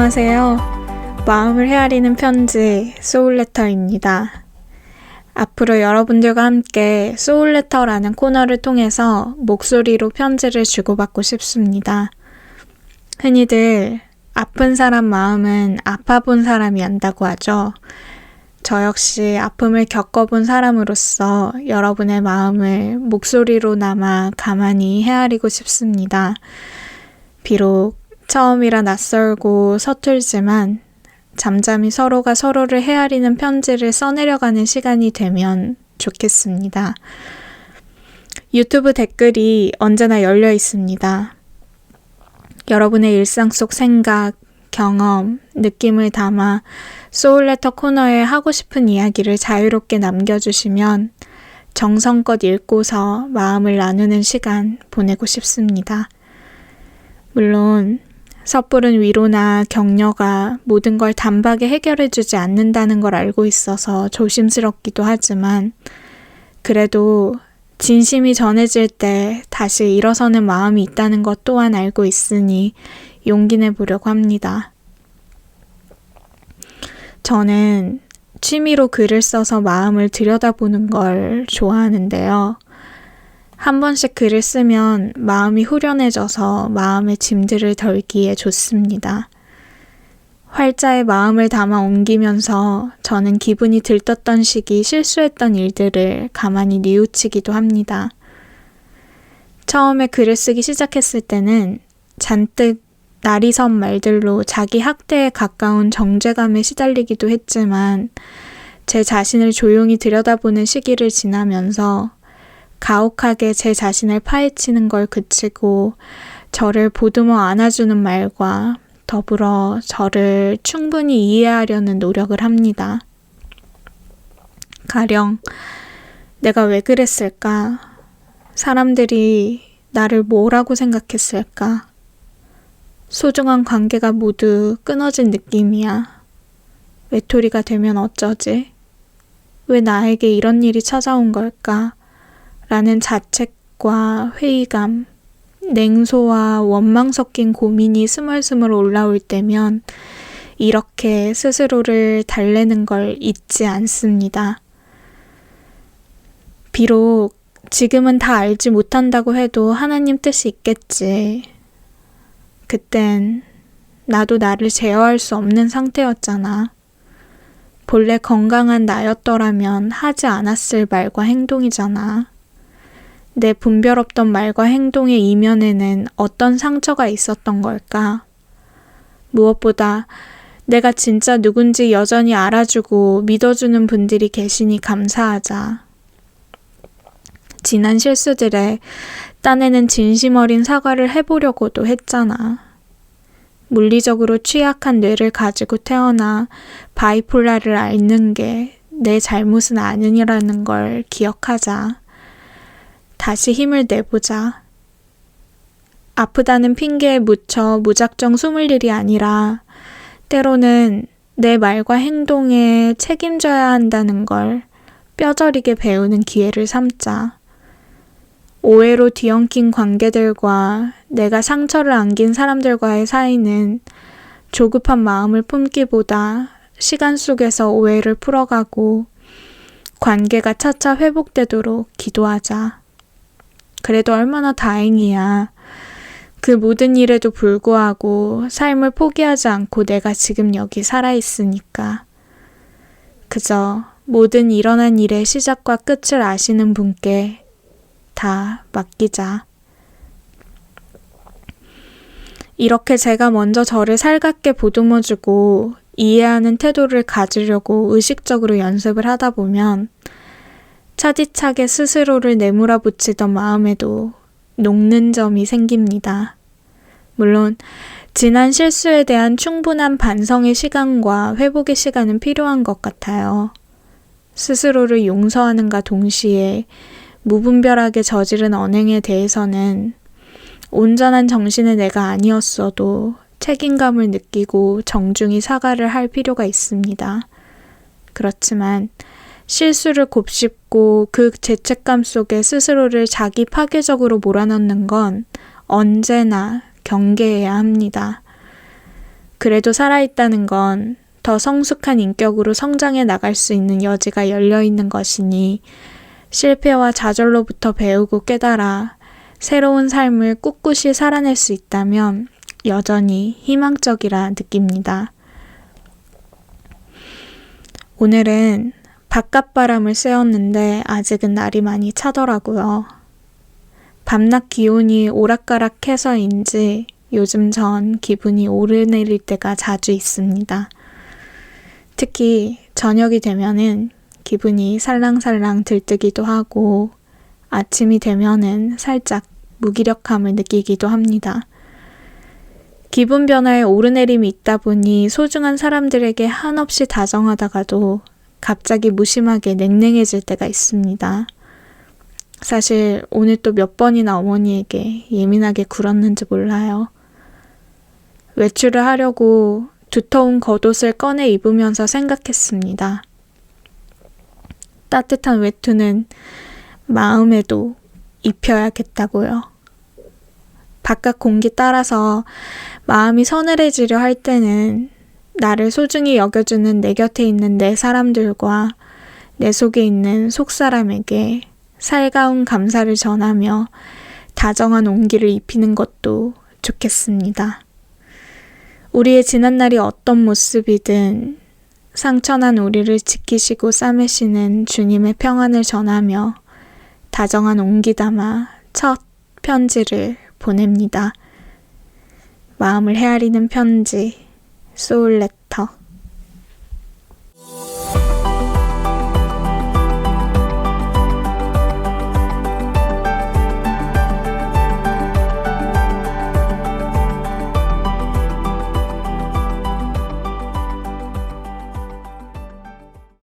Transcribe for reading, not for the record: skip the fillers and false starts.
안녕하세요. 마음을 헤아리는 편지 소울레터입니다. 앞으로 여러분들과 함께 소울레터라는 코너를 통해서 목소리로 편지를 주고받고 싶습니다. 흔히들 아픈 사람 마음은 아파본 사람이 안다고 하죠. 저 역시 아픔을 겪어본 사람으로서 여러분의 마음을 목소리로나마 가만히 헤아리고 싶습니다. 비록 처음이라 낯설고 서툴지만 잠잠히 서로가 서로를 헤아리는 편지를 써내려가는 시간이 되면 좋겠습니다. 유튜브 댓글이 언제나 열려 있습니다. 여러분의 일상 속 생각, 경험, 느낌을 담아 소울레터 코너에 하고 싶은 이야기를 자유롭게 남겨주시면 정성껏 읽고서 마음을 나누는 시간 보내고 싶습니다. 물론 섣부른 위로나 격려가 모든 걸 단박에 해결해주지 않는다는 걸 알고 있어서 조심스럽기도 하지만 그래도 진심이 전해질 때 다시 일어서는 마음이 있다는 것 또한 알고 있으니 용기 내보려고 합니다. 저는 취미로 글을 써서 마음을 들여다보는 걸 좋아하는데요. 한 번씩 글을 쓰면 마음이 후련해져서 마음의 짐들을 덜기에 좋습니다. 활자에 마음을 담아 옮기면서 저는 기분이 들떴던 시기 실수했던 일들을 가만히 뉘우치기도 합니다. 처음에 글을 쓰기 시작했을 때는 잔뜩 날이 선 말들로 자기 학대에 가까운 정죄감에 시달리기도 했지만 제 자신을 조용히 들여다보는 시기를 지나면서 가혹하게 제 자신을 파헤치는 걸 그치고 저를 보듬어 안아주는 말과 더불어 저를 충분히 이해하려는 노력을 합니다. 가령 내가 왜 그랬을까? 사람들이 나를 뭐라고 생각했을까? 소중한 관계가 모두 끊어진 느낌이야. 외톨이가 되면 어쩌지? 왜 나에게 이런 일이 찾아온 걸까? 라는 자책과 회의감, 냉소와 원망 섞인 고민이 스멀스멀 올라올 때면 이렇게 스스로를 달래는 걸 잊지 않습니다. 비록 지금은 다 알지 못한다고 해도 하나님 뜻이 있겠지. 그땐 나도 나를 제어할 수 없는 상태였잖아. 본래 건강한 나였더라면 하지 않았을 말과 행동이잖아. 내 분별 없던 말과 행동의 이면에는 어떤 상처가 있었던 걸까? 무엇보다 내가 진짜 누군지 여전히 알아주고 믿어주는 분들이 계시니 감사하자. 지난 실수들에 딴에는 진심 어린 사과를 해보려고도 했잖아. 물리적으로 취약한 뇌를 가지고 태어나 바이폴라를 앓는 게 내 잘못은 아니라는 걸 기억하자. 다시 힘을 내보자. 아프다는 핑계에 묻혀 무작정 숨을 일이 아니라 때로는 내 말과 행동에 책임져야 한다는 걸 뼈저리게 배우는 기회를 삼자. 오해로 뒤엉킨 관계들과 내가 상처를 안긴 사람들과의 사이는 조급한 마음을 품기보다 시간 속에서 오해를 풀어가고 관계가 차차 회복되도록 기도하자. 그래도 얼마나 다행이야. 그 모든 일에도 불구하고 삶을 포기하지 않고 내가 지금 여기 살아있으니까. 그저 모든 일어난 일의 시작과 끝을 아시는 분께 다 맡기자. 이렇게 제가 먼저 저를 살갑게 보듬어주고 이해하는 태도를 가지려고 의식적으로 연습을 하다 보면 차디차게 스스로를 내몰아붙이던 마음에도 녹는 점이 생깁니다. 물론 지난 실수에 대한 충분한 반성의 시간과 회복의 시간은 필요한 것 같아요. 스스로를 용서하는가 동시에 무분별하게 저지른 언행에 대해서는 온전한 정신의 내가 아니었어도 책임감을 느끼고 정중히 사과를 할 필요가 있습니다. 그렇지만 실수를 곱씹고 그 죄책감 속에 스스로를 자기 파괴적으로 몰아넣는 건 언제나 경계해야 합니다. 그래도 살아있다는 건 더 성숙한 인격으로 성장해 나갈 수 있는 여지가 열려 있는 것이니 실패와 좌절로부터 배우고 깨달아 새로운 삶을 꿋꿋이 살아낼 수 있다면 여전히 희망적이라 느낍니다. 오늘은 바깥바람을 쐬었는데 아직은 날이 많이 차더라고요. 밤낮 기온이 오락가락해서인지 요즘 전 기분이 오르내릴 때가 자주 있습니다. 특히 저녁이 되면은 기분이 살랑살랑 들뜨기도 하고 아침이 되면은 살짝 무기력함을 느끼기도 합니다. 기분 변화에 오르내림이 있다 보니 소중한 사람들에게 한없이 다정하다가도 갑자기 무심하게 냉랭해질 때가 있습니다. 사실 오늘 또 몇 번이나 어머니에게 예민하게 굴었는지 몰라요. 외출을 하려고 두터운 겉옷을 꺼내 입으면서 생각했습니다. 따뜻한 외투는 마음에도 입혀야겠다고요. 바깥 공기 따라서 마음이 서늘해지려 할 때는 나를 소중히 여겨주는 내 곁에 있는 내 사람들과 내 속에 있는 속사람에게 살가운 감사를 전하며 다정한 온기를 입히는 것도 좋겠습니다. 우리의 지난날이 어떤 모습이든 상처난 우리를 지키시고 싸매시는 주님의 평안을 전하며 다정한 온기 담아 첫 편지를 보냅니다. 마음을 헤아리는 편지, 소울레터.